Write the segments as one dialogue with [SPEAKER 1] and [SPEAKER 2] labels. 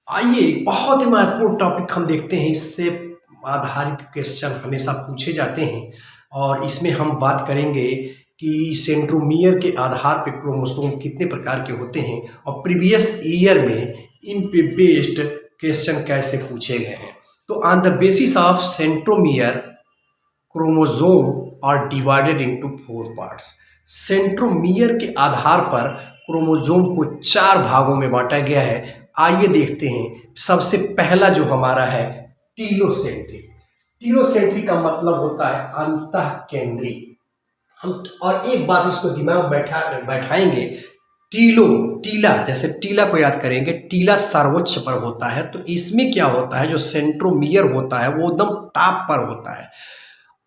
[SPEAKER 1] आइए बहुत ही महत्वपूर्ण टॉपिक हम देखते हैं। इससे आधारित क्वेश्चन हमेशा पूछे जाते हैं और इसमें हम बात करेंगे कि सेंट्रोमियर के आधार पे क्रोमोसोम कितने प्रकार के होते हैं और प्रीवियस ईयर में इन पे बेस्ड क्वेश्चन कैसे पूछे गए हैं। तो on the basis of centromere chromosome are divided into 4 parts. Centromere के आधार पर क्रोमोसोम को 4 भागों में बांटा गया है। आइए देखते हैं। सबसे पहला जो हमारा है टीलोसेंट्रिक। टीलोसेंट्रिक का मतलब होता है अंतः केंद्री। हम और एक बात इसको दिमाग में बैठाएंगे। टीला, जैसे टीला को याद करेंगे, टीला सर्वोच्च पर होता है। तो इसमें क्या होता है, जो सेंट्रोमियर होता है वो एकदम टॉप पर होता है।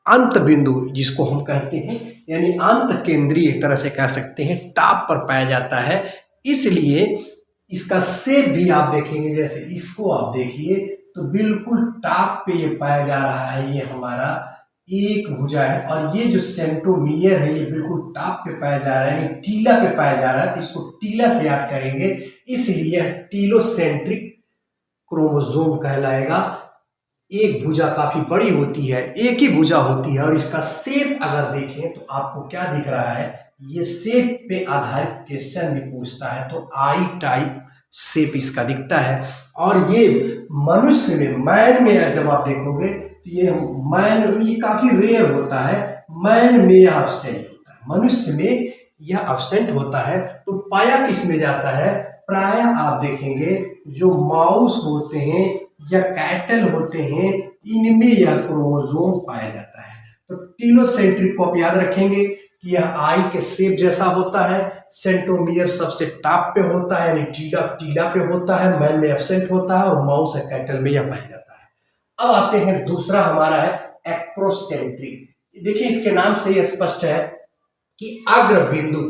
[SPEAKER 1] अंत बिंदु जिसको हम कहते हैं, यानी अंत केंद्रीय एक तरह से कह सकते हैं, टॉप पर पाया जाता है। इसलिए इसका शेप भी आप देखेंगे, जैसे इसको आप देखिए तो बिल्कुल टॉप पे ये पाया जा रहा है। ये हमारा एक भुजा है और ये जो सेंट्रोमियर है ये बिल्कुल टॉप पे पाया जा रहा है, टीला पे पाया जा रहा है। तो इसको टीला से याद करेंगे, इसलिए टीलोसेंट्रिक क्रोमोसोम कहलाएगा। एक भुजा काफी बड़ी होती है, एक ही भुजा होती है और इसका शेप अगर देखें तो आपको क्या दिख रहा है, ये शेप पे आधारित क्वेश्चन भी पूछता है तो आई टाइप शेप इसका दिखता है। और ये मनुष्य में, मैन में जब आप देखोगे तो ये मैन, ये काफी रेयर होता है। मैन में यह एब्सेंट होता है, मनुष्य में यह एब्सेंट होता है। तो पाया किस में जाता है, प्राय आप देखेंगे जो माउस होते हैं या कैटल होते हैं, इनमें यह क्रोमोसोम पाया जाता है। तो टीलोसेंट्रिक को आप याद रखेंगे कि यह आई के शेप जैसा होता है। सेंट्रोमियर सबसे टॉप पे होता है, यानी टीला पे होता है, मैन में एब्सेंट होता है और माउस या कैटल में यह पाया जाता है। अब आते हैं, दूसरा हमारा है एक्रोसेंट्रिक। देखिए इसके नाम से यह स्पष्ट है कि अग्र बिंदु,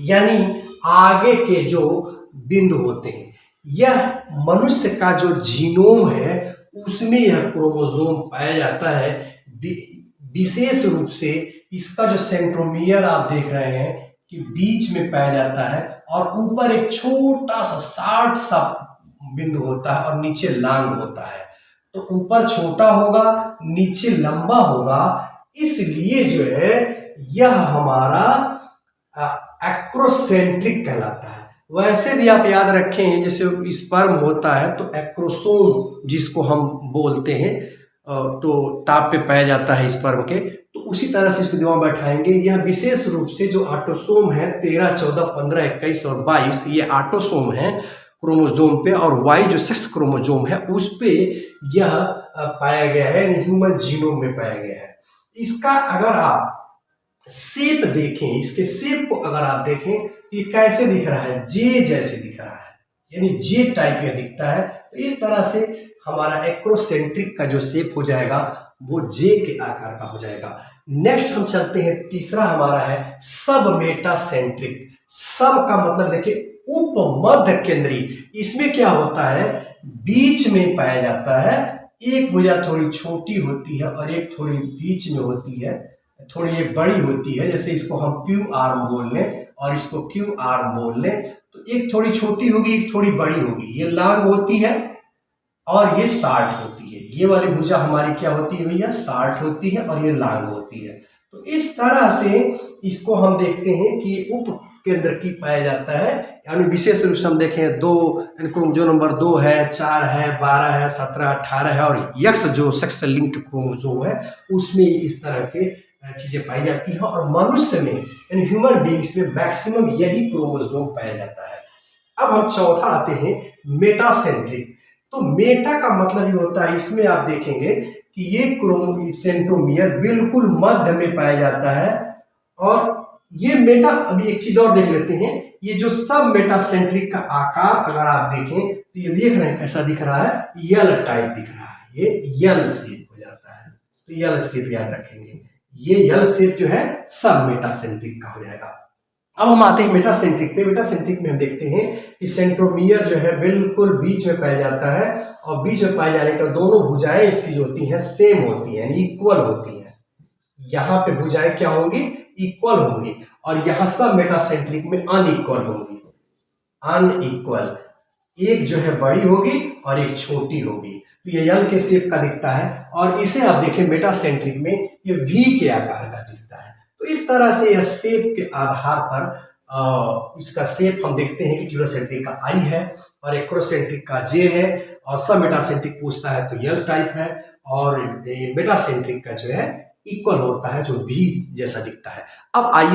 [SPEAKER 1] यानी आगे के जो बिंदु होते हैं, यह मनुष्य का जो जीनोम है उसमें यह क्रोमोसोम पाया जाता है। विशेष रूप से इसका जो सेंट्रोमियर आप देख रहे हैं कि बीच में पाया जाता है और ऊपर एक छोटा सा शार्ट सा बिंदु होता है और नीचे लांग होता है। तो ऊपर छोटा होगा, नीचे लंबा होगा, इसलिए जो है यह हमारा एक्रोसेंट्रिक कहलाता है। वैसे भी आप याद रखें, जैसे स्पर्म होता है तो एक्रोसोम जिसको हम बोलते हैं, तो टॉप पे पाया जाता है स्पर्म के। तो उसी तरह से इसको दिमाग बैठाएंगे। यह विशेष रूप से जो ऑटोसोम है 13, 14, 15, 21 और 22, ये ऑटोसोम है क्रोमोसोम पे, और वाई जो सेक्स क्रोमोसोम है उस पे यह पाया गया है, ह्यूमन जीनोम में पाया गया है। इसका अगर आप शेप देखें, इसके शेप को अगर आप देखें तो ये कैसे दिख रहा है, जे जैसे दिख रहा है, यानी जे टाइप यह दिखता है। तो इस तरह से हमारा एक्रोसेंट्रिक का जो शेप हो जाएगा वो जे के आकार का हो जाएगा। नेक्स्ट हम चलते हैं, तीसरा हमारा है सब मेटासेंट्रिक। सब का मतलब देखिए उपमध्य केंद्रीय। इसमें क्या होता है, बीच में पाया जाता है। एक भुजा थोड़ी छोटी होती है और एक थोड़ी बीच में होती है, थोड़ी ये बड़ी होती है। जैसे इसको हम क्यू आर्म बोल लें और इसको क्यू आर्म बोल लें, तो एक थोड़ी छोटी होगी, एक थोड़ी बड़ी होगी। ये लॉन्ग होती है और ये शार्ट होती है। ये वाली भुजा हमारी क्या होती है भैया, शार्ट होती है और ये लॉन्ग होती है। तो इस तरह से इसको हम देखते हैं कि उप केंद्र की पाया जाता है। यानी विशेष रूप से हम देखें, दो क्रोमोसोम नंबर 2 है, 4 है, 12 है, 17, 18 है, और यक्स जो सेक्स लिंक्ड क्रोमोसोम है उसमें इस तरह के चीजें पाई जाती हैं। और मनुष्य में, यानी ह्यूमन बीइंग्स में मैक्सिमम यही क्रोमोसोम पाया जाता है। अब हम चौथा आते हैं, मेटासेंट्रिक। तो मेटा का मतलब ये होता है, इसमें आप देखेंगे कि ये सेंट्रोमियर बिल्कुल मध्य में पाया जाता है। और ये मेटा, अभी एक चीज और देख लेते हैं, ये जो सब मेटासेंट्रिक का आकार अगर आप देखें तो ये देख रहे हैं कैसा दिख रहा है, यल टाइप दिख रहा है। ये यल शेप हो जाता है, तो यल शेप याद रखेंगे। ये यल शेप जो है सब मेटासेंट्रिक का हो जाएगा। अब हम आते हैं मेटासेंट्रिक पे। मेटासेंट्रिक में हम देखते हैं कि सेंट्रोमियर जो है बिल्कुल बीच में पाया जाता है और बीच में पाए जाने का दोनों भुजाएं इसकी जो होती हैं सेम होती हैं, यानी इक्वल होती हैं। यहाँ पे भुजाएं क्या होंगी, इक्वल होंगी, और यहाँ सब मेटासेंट्रिक में अनइक्वल होंगी, अनइक्वल। एक जो है बड़ी होगी और एक छोटी होगी, तो ये यल के शेप का दिखता है। और इसे आप देखें मेटासेंट्रिक में ये वी के आकार का दिखता है। तो इस तरह से यह शेप के आधार पर इसका शेप हम देखते हैं कि टीलोसेंट्रिक का आई है और एक्रोसेंट्रिक का जे है, और सब मेटासेंट्रिक पूछता है तो यल टाइप है, और मेटासेंट्रिक का जो है इक्वल होता है जो भी जैसा दिखता है। अब आइए